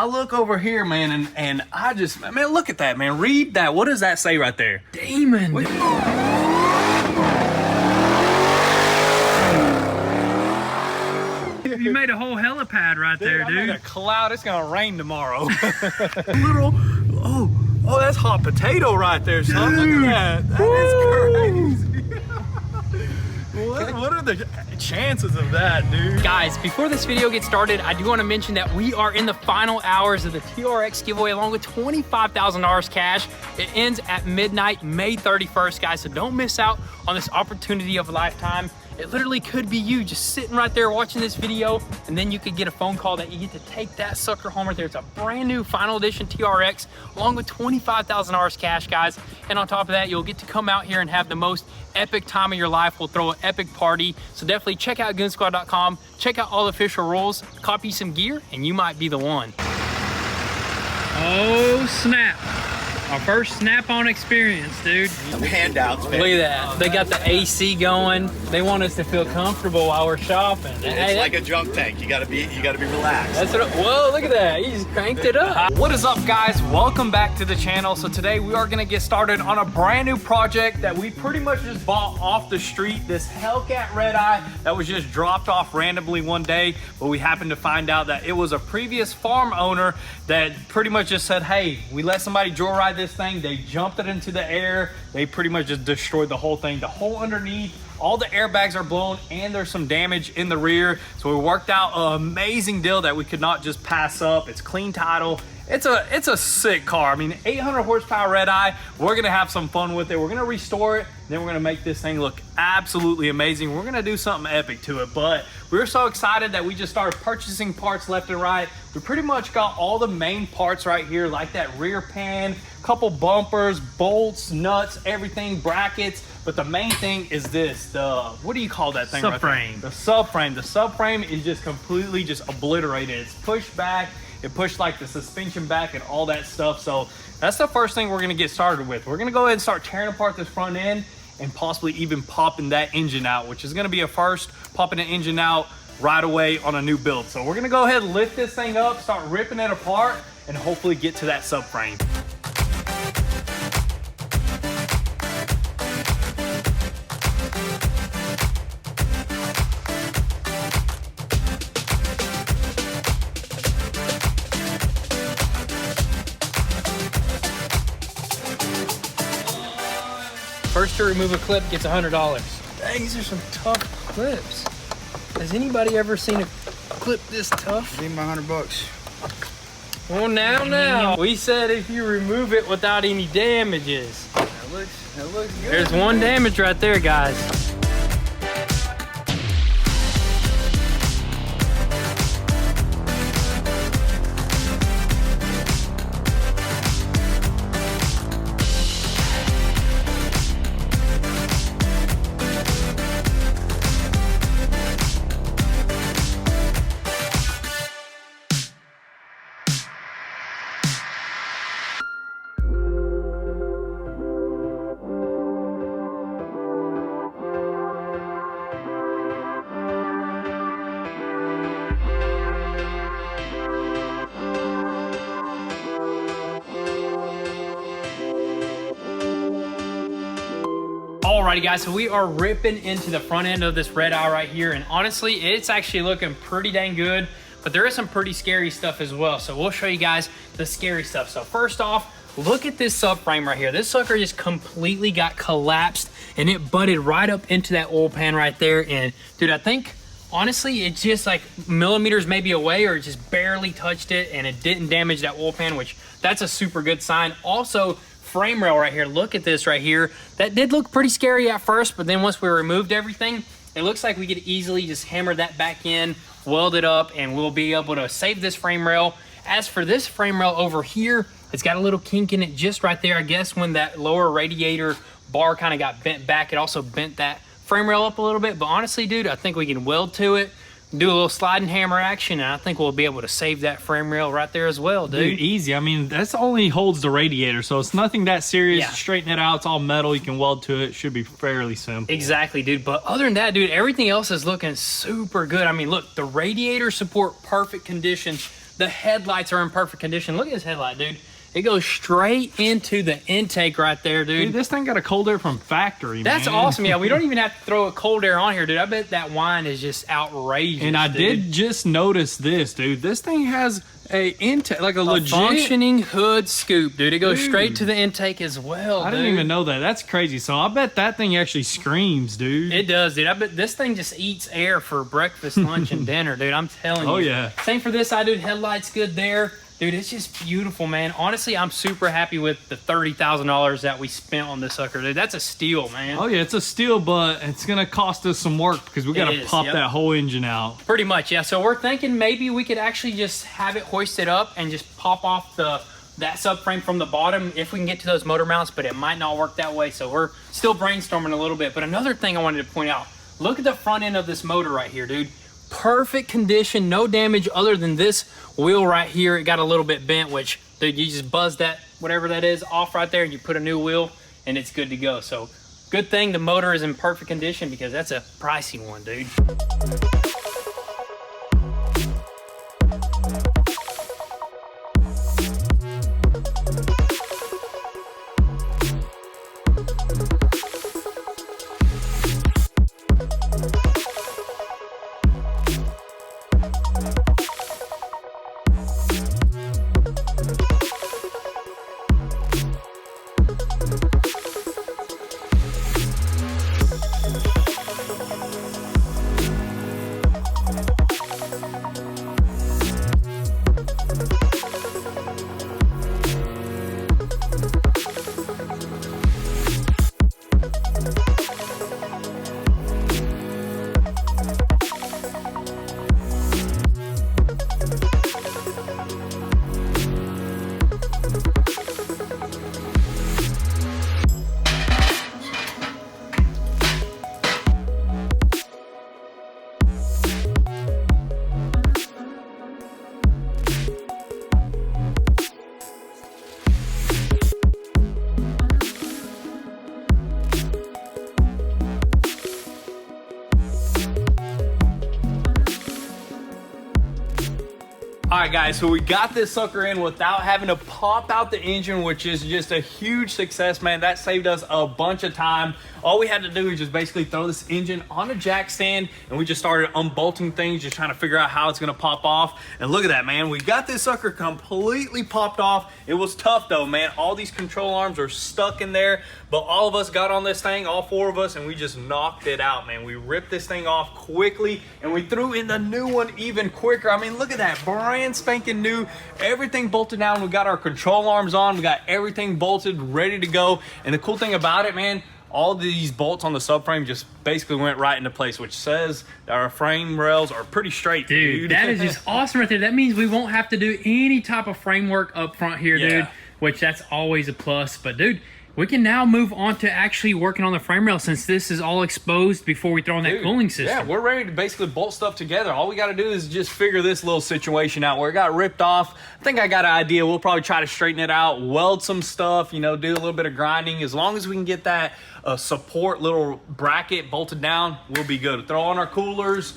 look over here, man, and I just, man, look at that, man. Read that. What does that say right there? Demon. You made a whole helipad right there, dude. I made a cloud. It's gonna rain tomorrow. Little, oh, that's hot potato right there, son. Look at that. That is crazy. What are the chances of that, dude? Guys, before this video gets started, I do want to mention that we are in the final hours of the TRX giveaway along with $25,000 cash. It ends at midnight, May 31st, guys, so don't miss out on this opportunity of a lifetime. It literally could be you just sitting right there watching this video, and then you could get a phone call that you get to take that sucker home right there. It's a brand new final edition TRX along with $25,000 cash, guys. And on top of that, you'll get to come out here and have the most epic time of your life. We'll throw an epic party. So definitely check out goonsquad.com, check out all the official rules, copy some gear, and you might be the one. Oh, snap. Our first snap-on experience, dude. Some handouts, man. Look at that. They got the AC going. They want us to feel comfortable while we're shopping. It's like a junk tank. You gotta be relaxed. That's what. Whoa! Look at that. He just cranked it up. What is up, guys? Welcome back to the channel. So today we are gonna get started on a brand new project that we pretty much just bought off the street. This Hellcat Redeye that was just dropped off randomly one day, but we happened to find out that it was a previous farm owner that pretty much just said, "Hey, we let somebody joyride this thing." They jumped it into the air. They pretty much just destroyed the whole thing. The whole underneath, all the airbags are blown, and there's some damage in the rear. So we worked out an amazing deal that we could not just pass up. It's clean title. It's a sick car. I mean, 800 horsepower Redeye. We're gonna have some fun with it. We're gonna restore it. Then we're gonna make this thing look absolutely amazing. We're gonna do something epic to it. But we were so excited that we just started purchasing parts left and right. We pretty much got all the main parts right here, like that rear pan, couple bumpers, bolts, nuts, everything, brackets. But the main thing is this, what do you call that thing? Subframe. Right there? The subframe. The subframe is just completely just obliterated. It's pushed back. It pushed like the suspension back and all that stuff. So that's the first thing we're gonna get started with. We're gonna go ahead and start tearing apart this front end and possibly even popping that engine out, which is gonna be a first, popping an engine out right away on a new build. So we're gonna go ahead and lift this thing up, start ripping it apart, and hopefully get to that subframe. First to remove a clip gets $100. Dang, these are some tough clips. Has anybody ever seen a clip this tough? Need my $100. Well, now. We said if you remove it without any damages. That looks good. There's one damage right there, guys. Alrighty guys, so we are ripping into the front end of this Redeye right here, and honestly, it's actually looking pretty dang good, but there is some pretty scary stuff as well. So we'll show you guys the scary stuff. So first off, look at this subframe right here. This sucker just completely got collapsed and it butted right up into that oil pan right there. And dude, I think honestly, it's just like millimeters maybe away, or it just barely touched it and it didn't damage that oil pan, which that's a super good sign. Also, frame rail right here, look at this right here. That did look pretty scary at first, but then once we removed everything, it looks like we could easily just hammer that back in, weld it up, and we'll be able to save this frame rail. As for this frame rail over here, it's got a little kink in it just right there. I guess when that lower radiator bar kind of got bent back, it also bent that frame rail up a little bit. But honestly, dude, I think we can weld to it, do a little sliding hammer action, and I think we'll be able to save that frame rail right there as well, dude. Easy. I mean, that's only holds the radiator, so it's nothing that serious. Yeah. Straighten it out. It's all metal. You can weld to it. Should be fairly simple. Exactly, dude. But other than that, dude, everything else is looking super good. I mean, look, the radiator support, perfect condition. The headlights are in perfect condition. Look at this headlight, dude. It goes straight into the intake right there, dude. Dude, this thing got a cold air from factory, That's man. awesome. Yeah, we don't even have to throw a cold air on here, dude. I bet that wine is just outrageous. And I dude. did just notice this, dude. This thing has a intake, like a legit functioning hood scoop, dude. It goes straight to the intake as well. I didn't even know that. That's crazy. So I bet that thing actually screams, dude. It does, dude. I bet this thing just eats air for breakfast, lunch, and dinner, dude. I'm telling you. Oh, yeah. Same for this side, dude. Headlights good there. Dude, it's just beautiful, man. Honestly, I'm super happy with the $30,000 that we spent on this sucker, dude. That's a steal, man. Oh, yeah, it's a steal, but it's going to cost us some work because we got to pop that whole engine out. Pretty much, yeah. So we're thinking maybe we could actually just have it hoisted up and just pop off that subframe from the bottom if we can get to those motor mounts, but it might not work that way. So we're still brainstorming a little bit. But another thing I wanted to point out, look at the front end of this motor right here, dude. Perfect condition, no damage other than this wheel right here. It got a little bit bent, which, dude, you just buzz that, whatever that is, off right there, and you put a new wheel, and it's good to go. So good thing the motor is in perfect condition because that's a pricey one, dude. All right, guys, so we got this sucker in without having to pop out the engine, which is just a huge success, man. That saved us a bunch of time. All we had to do is just basically throw this engine on a jack stand, and we just started unbolting things, just trying to figure out how it's gonna pop off. And look at that, man. We got this sucker completely popped off. It was tough though, man. All these control arms are stuck in there, but all of us got on this thing, all four of us, and we just knocked it out, man. We ripped this thing off quickly, and we threw in the new one even quicker. I mean, look at that, brand spanking new, everything bolted down. We got our control arms on, we got everything bolted, ready to go. And the cool thing about it, man, all these bolts on the subframe just basically went right into place, which says that our frame rails are pretty straight, dude. That is just awesome right there. That means we won't have to do any type of framework up front here, dude, which that's always a plus. But dude, we can now move on to actually working on the frame rail since this is all exposed before we throw in that cooling system. Yeah, we're ready to basically bolt stuff together. All we got to do is just figure this little situation out where it got ripped off. I think I got an idea. We'll probably try to straighten it out, weld some stuff, you know, do a little bit of grinding. As long as we can get that support little bracket bolted down, we'll be good. Throw on our coolers,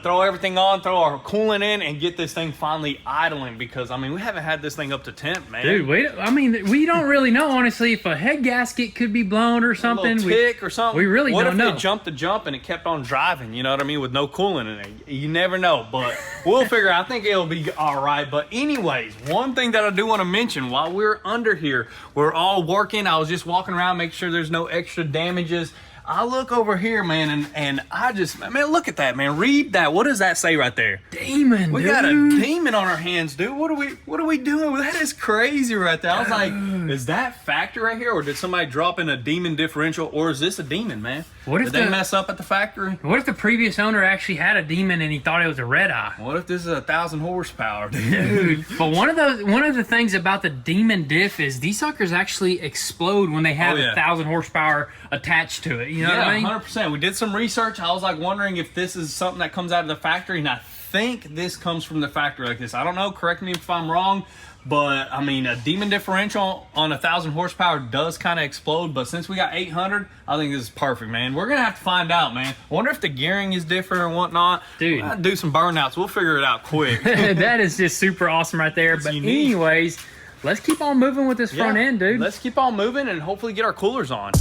throw everything on, throw our coolant in, and get this thing finally idling, because I mean, we haven't had this thing up to temp, man. Dude, we don't really know, honestly, if a head gasket could be blown or something. A little tick or something. We really don't know. What if it jumped the jump and it kept on driving, you know what I mean, with no coolant in it? You never know, but we'll figure out. I think it'll be all right. But anyways, one thing that I do want to mention, while we're under here, we're all working. I was just walking around, making sure there's no extra damages. I look over here, man, and I just, man, look at that, man. Read that. What does that say right there? Demon, We got a demon on our hands, dude. What are we doing? That is crazy right there. I was like, is that factory right here, or did somebody drop in a demon differential, or is this a demon, man? What if did they mess up at the factory? What if the previous owner actually had a demon and he thought it was a Redeye? What if this is 1,000 horsepower, dude? But one of the things about the demon diff is these suckers actually explode when they have 1,000 horsepower attached to it. You know what I mean? 100%. We did some research. I was like wondering if this is something that comes out of the factory, and I think this comes from the factory like this. I don't know. Correct me if I'm wrong. But I mean, a demon differential on 1,000 horsepower does kind of explode. But since we got 800, I think this is perfect, man. We're gonna have to find out, man. I wonder if the gearing is different or whatnot. Dude, we'll do some burnouts. We'll figure it out quick. That is just super awesome right there. But unique. anyways, let's keep on moving with this front end, dude. Let's keep on moving and hopefully get our coolers on.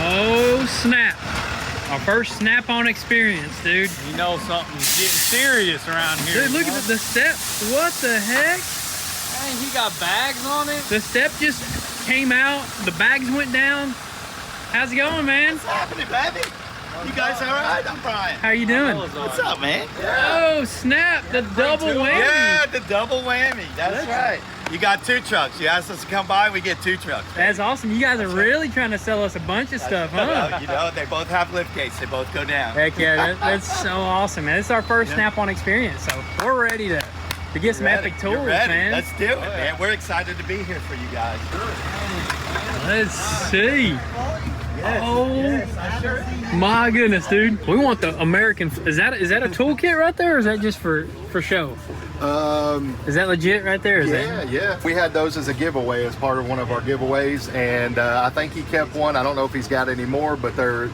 Oh, snap. Our first snap-on experience, dude. You know something's getting serious around here. Dude, look at the step. What the heck? Dang, he got bags on it. The step just came out. The bags went down. How's it going, man? What's happening, baby? You guys all right? I'm Brian. How you doing? What's up, man? Oh, snap. The double whammy. Yeah, the double whammy. That's right. You got 2 trucks. You asked us to come by, we get 2 trucks. That's awesome. You guys are really trying to sell us a bunch of stuff, huh? You know, they both have lift gates. They both go down. Heck yeah, that's so awesome, man. This is our first snap-on experience, so we're ready to get some epic tools, You're ready. man. Let's do it, man. We're excited to be here for you guys. Let's see. My goodness, dude. We want the American. Is that a toolkit right there, or is that just for show? Is that legit right there? Yeah. We had those as a giveaway as part of one of our giveaways, and I think he kept one. I don't know if he's got any more, but they're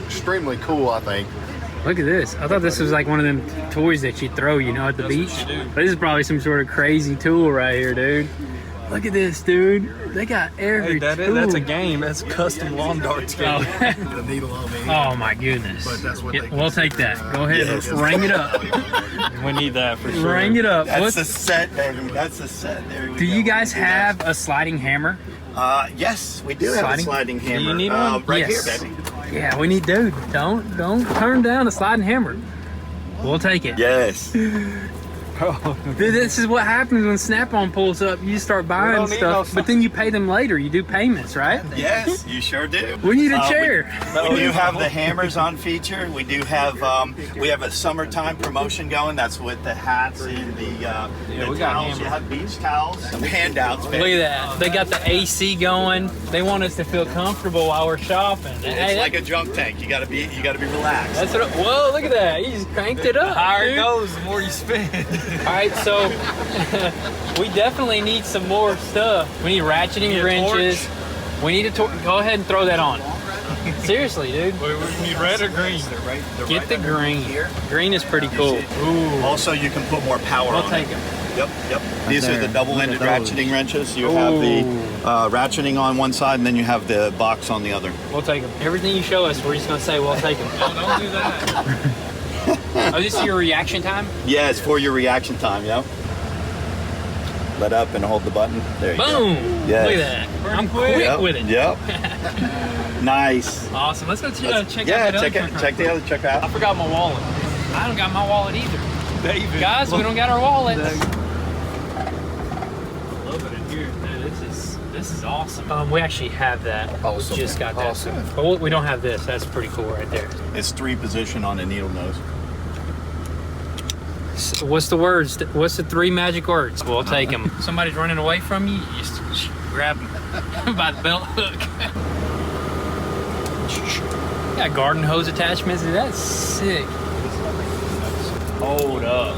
extremely cool, I think. Look at this. I thought this was like one of them toys that you throw, you know, at the beach. But this is probably some sort of crazy tool right here, dude. Look at this, dude. They got every tool. That's a game. That's custom lawn darts game. The needle on me. Oh my goodness. But that's what they we'll take that. Go ahead and ring it up. We need that for sure. Ring it up. That's the set, baby. That's the set. There we Do go. you guys have a sliding hammer? Yes, we do have a sliding hammer. Do you need one? Right Yes. here, baby. Yeah, we need, dude. Don't turn down a sliding hammer. We'll take it. Yes. Dude, this is what happens when Snap-on pulls up. You start buying don't need stuff, no but then you pay them later. You do payments, right? Yes, you sure do. We need a chair. We do have the hammers on feature. We do have we have a summertime promotion going. That's with the hats and the we got towels. You have beach towels, some handouts. Look at that. They got the AC going. They want us to feel comfortable while we're shopping. It's like a junk tank. You gotta be relaxed. That's what. Whoa! Look at that. He just cranked it up. The higher it dude. goes, the more you spend. All right, so we definitely need some more stuff. We need ratcheting Need a wrenches. We need a torch. Go ahead and throw that on. Seriously, dude. We need red or green? Get the green. Green is pretty cool. Ooh. Also, you can put more power We'll on take it. them. Yep. These are the double-ended ratcheting wrenches. You have the ratcheting on one side, and then you have the box on the other. We'll take them. Everything you show us, we're just gonna say we'll take them. Don't do that. Oh, this is your reaction time? Yeah, it's for your reaction time. Yep. Let up and hold the button. There you go. Boom! Yes. Look at that. I'm quick Yep. with it. Yep. Nice. Awesome. Let's go check Yeah, out the check other it. Check the other. Check I out. forgot my wallet. I don't got my wallet either. David. Guys, we don't got our wallets. Dang. Love it in here. Dude, this is awesome. We actually have that. Awesome. We just got that. Awesome. But we don't have this. That's pretty cool right there. It's 3 position on a needle nose. What's the words? What's the 3 magic words? We'll take them. Somebody's running away from you, you just grab them by the belt hook. Got garden hose attachments. That's sick. Hold up.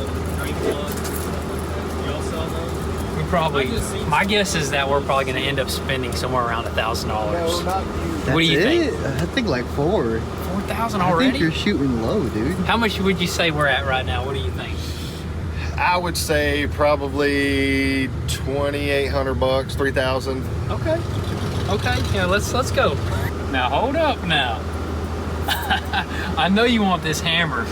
We probably. My guess is that we're probably going to end up spending somewhere around $1,000. What do you think? I think like 4. 4,000 I already? think you're shooting low, dude. How much would you say we're at right now? What do you think? I would say probably $2,800, $3,000. Okay. Yeah, let's go. Now hold up now. I know you want this hammer.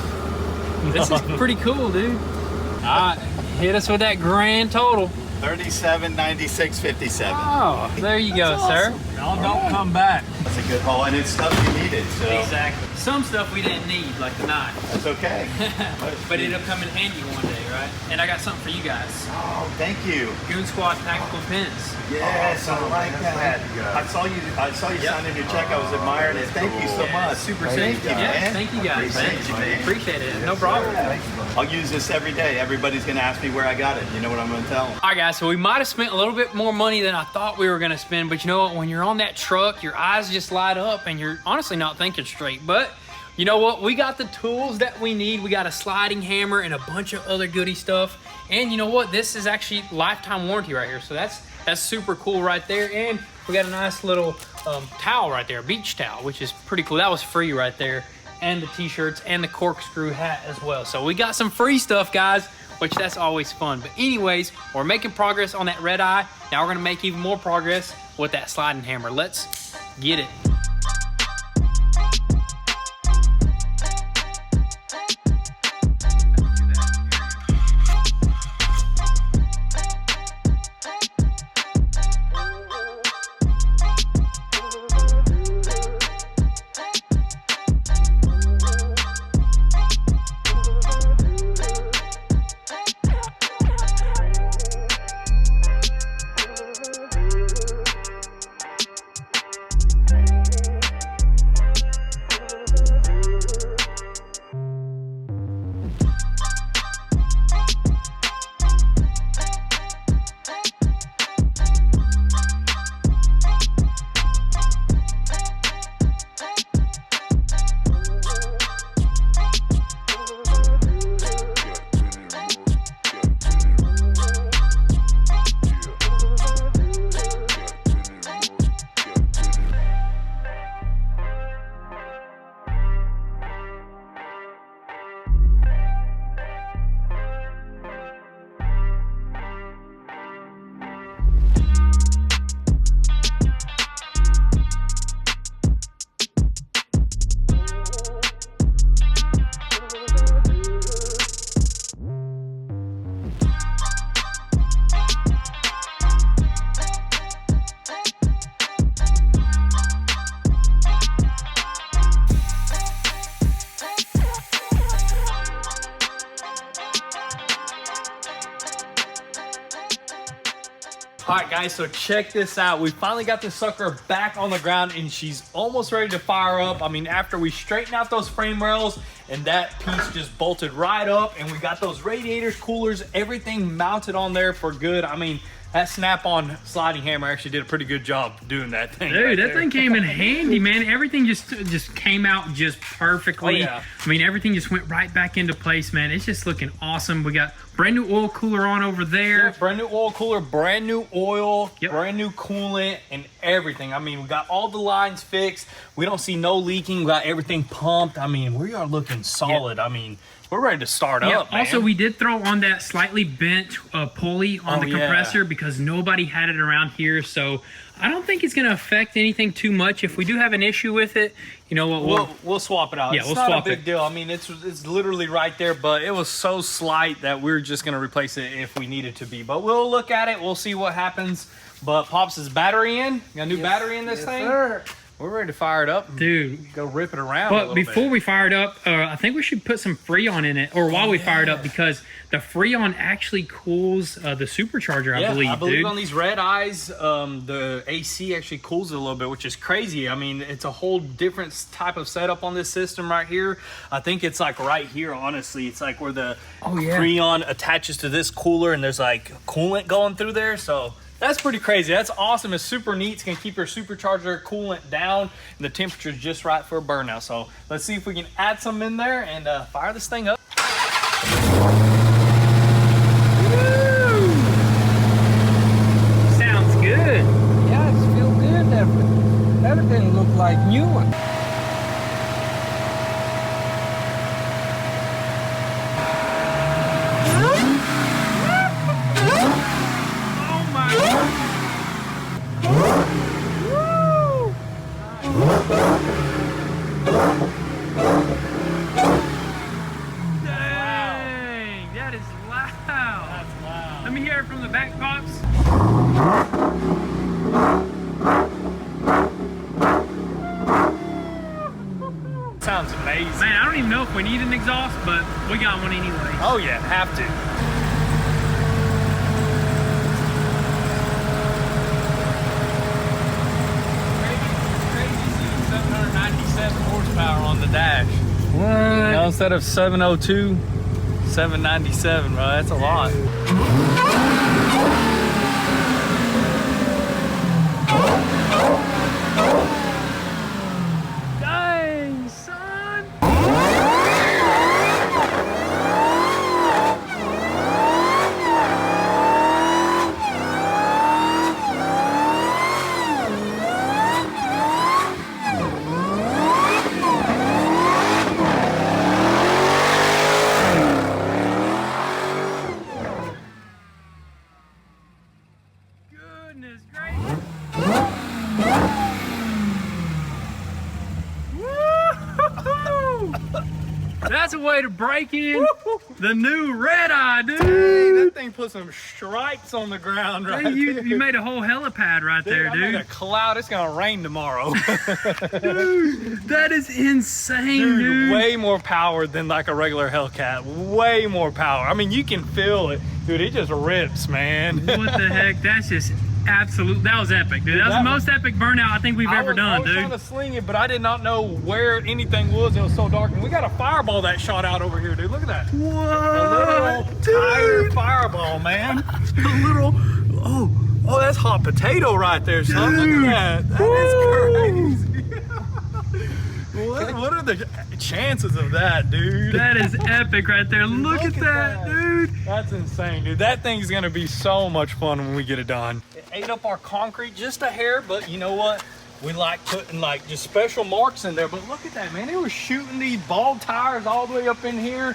This is pretty cool, dude. All right, hit us with that grand total. 37.96.57. Oh, there you go, sir. Y'all don't come back. That's a good haul, and it's stuff you needed. So Exactly. Some stuff we didn't need, like the knife. that's okay. But it'll come in handy one day, right? And I got something for you guys. Oh, thank you. Goon Squad tactical pins. Yes, I like that. I saw you sign in your check. I was admiring it. Thank you so much. Super Thank safe. you, Yeah, man. thank you guys. Appreciate you, man. Appreciate it. No problem. I'll use this every day. Everybody's gonna ask me where I got it. You know what I'm gonna tell them? All right, guys, so we might have spent a little bit more money than I thought we were gonna spend, but you know what? When you're on that truck, your eyes just light up and you're honestly not thinking straight. But you know what? We got the tools that we need. We got a sliding hammer and a bunch of other goody stuff. And you know what? This is actually lifetime warranty right here. So that's super cool right there. And we got a nice little towel right there, a beach towel, which is pretty cool. That was free right there. And the t-shirts and the corkscrew hat as well. So we got some free stuff, guys, which that's always fun. But anyways, we're making progress on that Redeye. Now we're gonna make even more progress with that sliding hammer. Let's get it. All right, guys, so check this out. We finally got this sucker back on the ground and she's almost ready to fire up. I mean, after we straighten out those frame rails and that piece just bolted right up and we got those radiators, coolers, everything mounted on there for good. I mean, that snap-on sliding hammer actually did a pretty good job doing that thing. Dude, right that there. thing came in handy, man. Everything just came out just perfectly. Oh, yeah. I mean, everything just went right back into place, man. It's just looking awesome. We got brand new oil cooler on over there. Yeah, brand new oil cooler, brand new oil, Yep. brand new coolant, and everything. I mean, we got all the lines fixed. We don't see no leaking. We got everything pumped. I mean, we are looking solid. I mean, we're ready to start up, man. Also, we did throw on that slightly bent pulley on the yeah. compressor because nobody had it around here. So I don't think it's going to affect anything too much. If we do have an issue with it, you know what? We'll swap it out. Yeah, it's we'll not swap a big it. deal. I mean, it's literally right there, but it was so slight that we're just gonna replace it if we needed to be. But we'll look at it. We'll see what happens. But Pops is battery in. Got a new battery in this thing. Sir. We're ready to fire it up. Dude. Go rip it around. But before we fire it up, I think we should put some Freon in it, or while we fire it up, because the Freon actually cools the supercharger, I believe, dude. on these Redeyes, the AC actually cools it a little bit, which is crazy. I mean, it's a whole different type of setup on this system right here. I think it's like right here, honestly. It's like where the Freon attaches to this cooler, and there's like coolant going through there, so... That's pretty crazy. That's awesome. It's super neat. It's going to keep your supercharger coolant down, and the temperature's just right for a burnout. So let's see if we can add some in there and fire this thing up. Woo! Sounds good. Yeah, it's feel good. Everything look like new one. sounds amazing. Man, I don't even know if we need an exhaust, but we got one anyway. Oh yeah, have to. Crazy seeing 797 horsepower on the dash. What? Now, instead of 702, 797, bro. That's a lot. Dang, son. Goodness gracious. Woo! That's a way to break in the new Redeye, dude. Dang, that thing put some stripes on the ground right Hey, there. you made a whole helipad right there, I made a dude. cloud. It's gonna rain tomorrow. Dude, that is insane, Dude, dude. way more power than like a regular Hellcat. Way more power. I mean, you can feel it. Dude, it just rips, man. What the heck? That's just absolute. That was epic, dude. That was the most epic burnout I think we've ever I done, was dude. trying to sling it, but I did not know where anything was. It was so dark. And we got a fireball that shot out over here, dude. Look at that. A little What? tire Dude. fireball, man. A little, oh, that's hot potato right there, son. Look at that. That is crazy. What are the chances of that, dude? That is epic right there. Look at that, dude. That's insane, dude. That thing's gonna be so much fun when we get it done. It ate up our concrete just a hair, but you know what? We like putting like just special marks in there. But look at that, man. They were shooting these ball tires all the way up in here.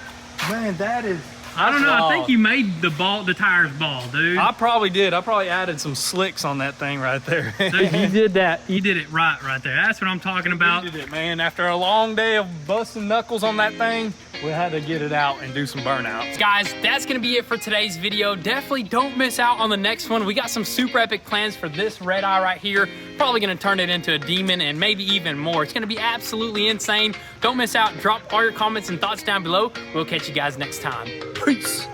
Man, that is. I don't know. I think wild. you made the tires ball, dude. I probably did. I probably added some slicks on that thing right there. Dude, you did that. You did it right there. That's what I'm talking about. We did it, man. After a long day of busting knuckles on that thing, we had to get it out and do some burnouts. Guys, that's gonna be it for today's video. Definitely don't miss out on the next one. We got some super epic plans for this Redeye right here. Probably gonna turn it into a demon and maybe even more. It's gonna be absolutely insane. Don't miss out. Drop all your comments and thoughts down below. We'll catch you guys next time. Peace.